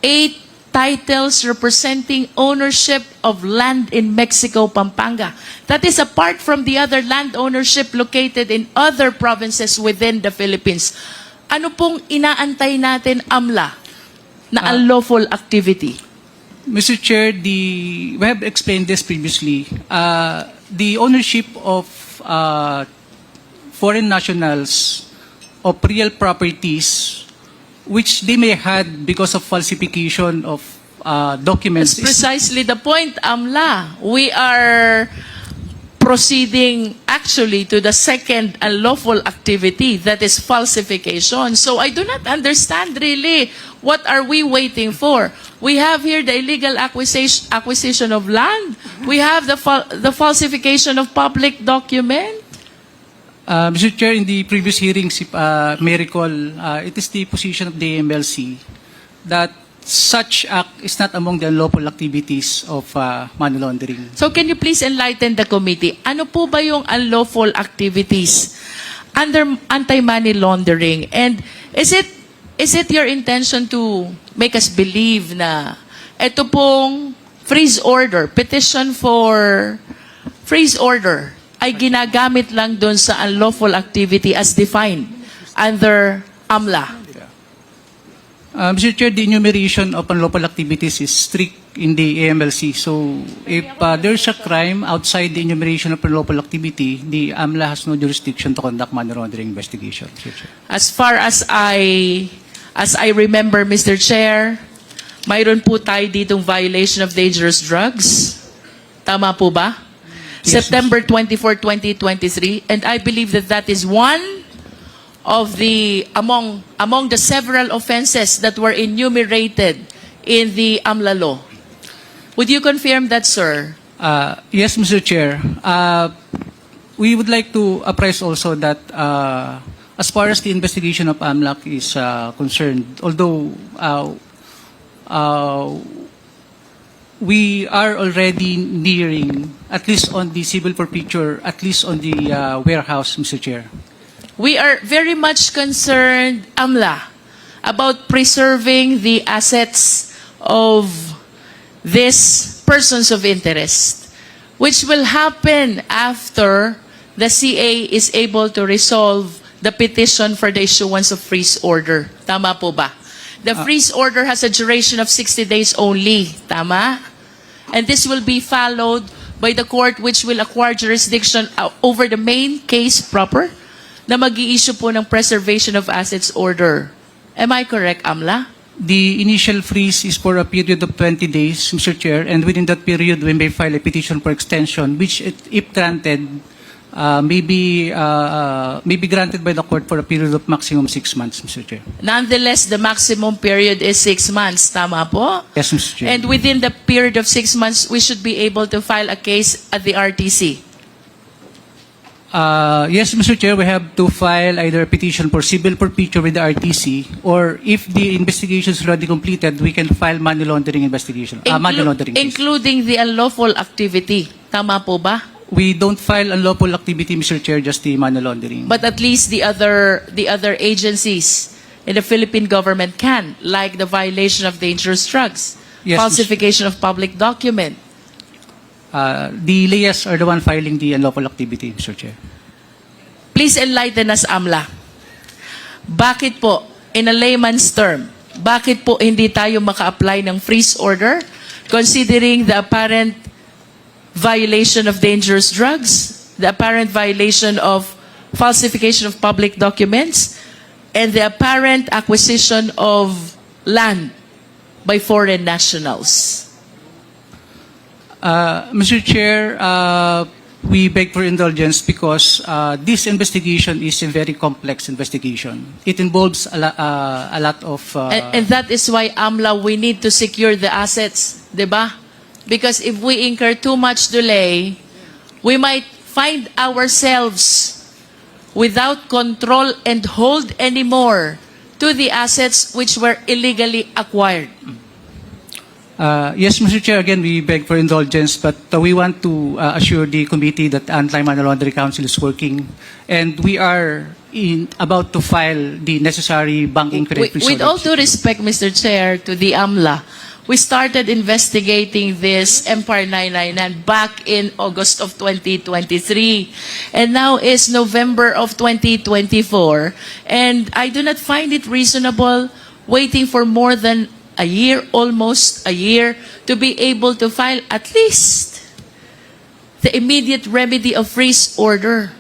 8 titles representing ownership of land in Mexico, Pampanga. That is apart from the other land ownership located in other provinces within the Philippines. Ano pong inaantay natin, Amla, na unlawful activity? Mr. Chair, we have explained this previously. The ownership of foreign nationals of real properties which they may had because of falsification of documents. That's precisely the point, Amla. We are proceeding actually to the second unlawful activity, that is falsification. So I do not understand really what are we waiting for. We have here the illegal acquisition of land. We have the falsification of public document. Mr. Chair, in the previous hearings, if may recall, it is the position of the MLC that such act is not among the unlawful activities of money laundering. So can you please enlighten the committee? Ano po ba yung unlawful activities under anti-money laundering? And is it your intention to make us believe na ito pong freeze order, petition for freeze order, ay ginagamit lang doon sa unlawful activity as defined under Amla? Mr. Chair, the enumeration of unlawful activities is strict in the AMLC. So if there's a crime outside the enumeration of unlawful activity, the AMLA has no jurisdiction to conduct money laundering investigation. As far as I remember, Mr. Chair, mayroon po tayo ditong violation of dangerous drugs. Tama po ba? Yes, September 24, 2023, and I believe that is one of the among the several offenses that were enumerated in the AMLA law. Would you confirm that, sir? Yes, Mr. Chair. We would like to apprise also that as far as the investigation of AMLAC is concerned, although we are already nearing, at least on the civil forfeiture, at least on the warehouse, Mr. Chair. We are very much concerned, Amla, about preserving the assets of these persons of interest, which will happen after the CA is able to resolve the petition for the issuance of freeze order. Tama po ba? The freeze order has a duration of 60 days only. Tama? And this will be followed by the court which will acquire jurisdiction over the main case proper na mag-i-issue po ng preservation of assets order. Am I correct, Amla? The initial freeze is for a period of 20 days, Mr. Chair, and within that period we may file a petition for extension, which, if granted, may be granted by the court for a period of maximum 6 months, Mr. Chair. Nonetheless, the maximum period is 6 months. Tama po? Yes, Mr. Chair. And within the period of 6 months, we should be able to file a case at the RTC. Yes, Mr. Chair, we have to file either a petition for civil forfeiture with the RTC, or if the investigation is already completed, we can file money laundering investigation. Money laundering case. Including the unlawful activity. Tama po ba? We don't file unlawful activity, Mr. Chair, just the money laundering. But at least the other agencies in the Philippine government can, like the violation of dangerous drugs, Yes, falsification of public document. The layers are the one filing the unlawful activity, Mr. Chair. Please enlighten us, Amla. Bakit po, in a layman's term, bakit po hindi tayo maka-apply ng freeze order considering the apparent violation of dangerous drugs, the apparent violation of falsification of public documents, and the apparent acquisition of land by foreign nationals? Mr. Chair, we beg for indulgence because this investigation is a very complex investigation. It involves a lot of... And that is why, Amla, we need to secure the assets, di ba? Because if we incur too much delay, we might find ourselves without control and hold anymore to the assets which were illegally acquired. Yes, Mr. Chair, again, we beg for indulgence, but we want to assure the committee that Anti-Money Laundering Council is working, and we are about to file the necessary banking credit With all due respect, Mr. Chair, to the AMLA, we started investigating this Empire 999 back in August of 2023. And now is November of 2024. And I do not find it reasonable waiting for more than a year, almost a year, to be able to file at least the immediate remedy of freeze order.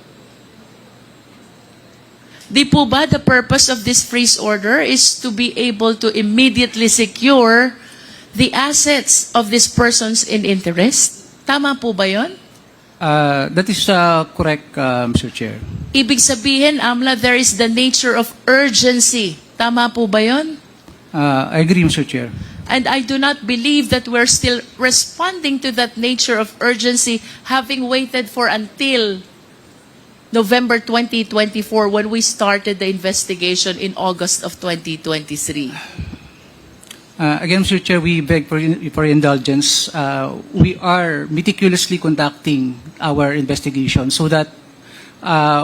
Di po ba the purpose of this freeze order is to be able to immediately secure the assets of these persons in interest? Tama po ba yun? That is correct, Mr. Chair. Ibig sabihin, AMLA, there is the nature of urgency. Tama po ba yun? I agree, Mr. Chair. And I do not believe that we're still responding to that nature of urgency, having waited for until November 2024 when we started the investigation in August of 2023. Again, Mr. Chair, we beg for indulgence. We are meticulously conducting our investigation so that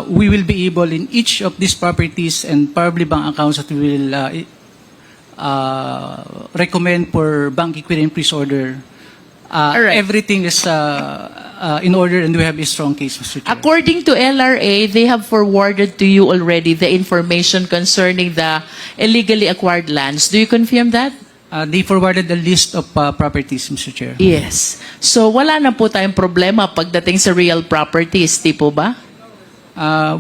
we will be able in each of these properties and probably bank accounts that we will recommend for bank equity and freeze order. Alright. Everything is in order and we have a strong case, Mr. Chair. According to LRA, they have forwarded to you already the information concerning the illegally acquired lands. Do you confirm that? They forwarded a list of properties, Mr. Chair. Yes. So wala na po tayong problema pagdating sa real properties, di po ba?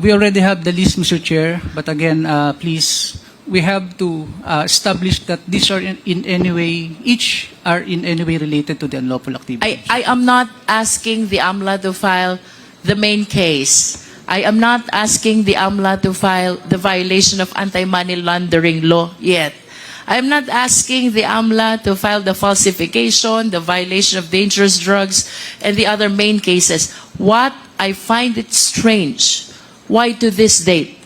We already have the list, Mr. Chair, but again, please, we have to establish that these are in any way, each are in any way related to the unlawful activity. I am not asking the AMLA to file the main case. I am not asking the AMLA to file the violation of anti-money laundering law yet. I am not asking the AMLA to file the falsification, the violation of dangerous drugs, and the other main cases. What I find it strange, why to this date,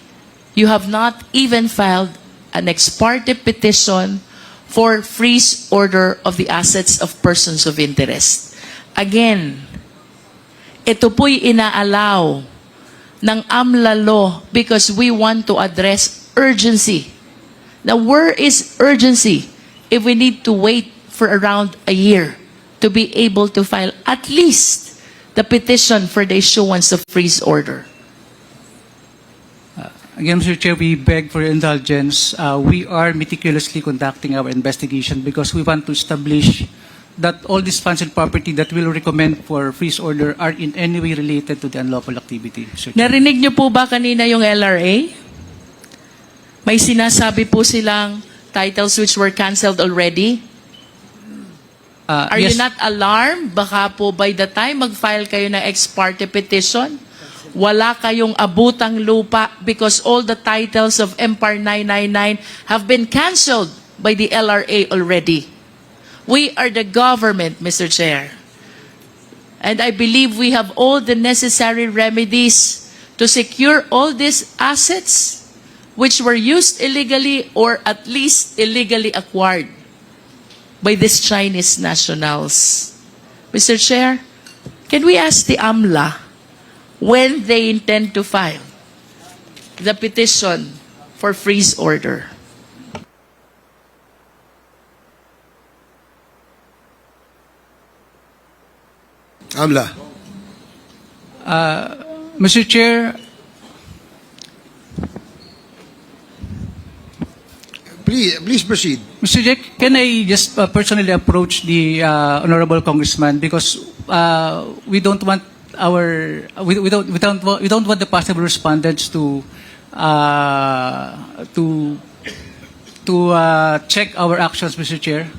you have not even filed an ex parte petition for freeze order of the assets of persons of interest. Again, ito po'y inaalaw ng AMLA law because we want to address urgency. Now, where is urgency if we need to wait for around a year to be able to file at least the petition for the issuance of freeze order? Again, Mr. Chair, we beg for your indulgence. We are meticulously conducting our investigation because we want to establish that all these funds and property that we'll recommend for freeze order are in any way related to the unlawful activity, Mr. Chair. Narinig niyo po ba kanina yung LRA? May sinasabi po silang titles which were canceled already? Are Yes. you not alarmed? Baka po by the time mag-file kayo ng ex parte petition, wala kayong abutang lupa because all the titles of Empire 999 have been canceled by the LRA already. We are the government, Mr. Chair. And I believe we have all the necessary remedies to secure all these assets which were used illegally or at least illegally acquired by these Chinese nationals. Mr. Chair, can we ask the AMLA when they intend to file the petition for freeze order? Amla. Mr. Chair, Please proceed. Mr. Jack, can I just personally approach the honorable congressman because we don't want we don't want the possible respondents to check our actions, Mr. Chair.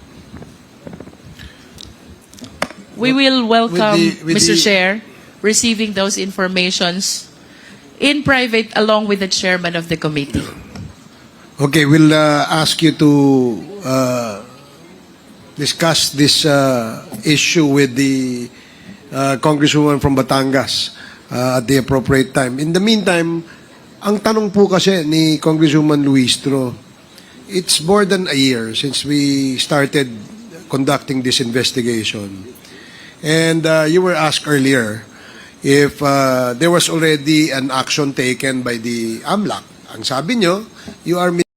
We will welcome, with Mr. the- Chair, receiving those informations in private along with the chairman of the committee. Okay, we'll ask you to discuss this issue with the Congresswoman from Batangas at the appropriate time. In the meantime, ang tanong po kasi ni Congresswoman Luistro, it's more than a year since we started conducting this investigation. And you were asked earlier if there was already an action taken by the AMLAC Ang sabi nyo, you are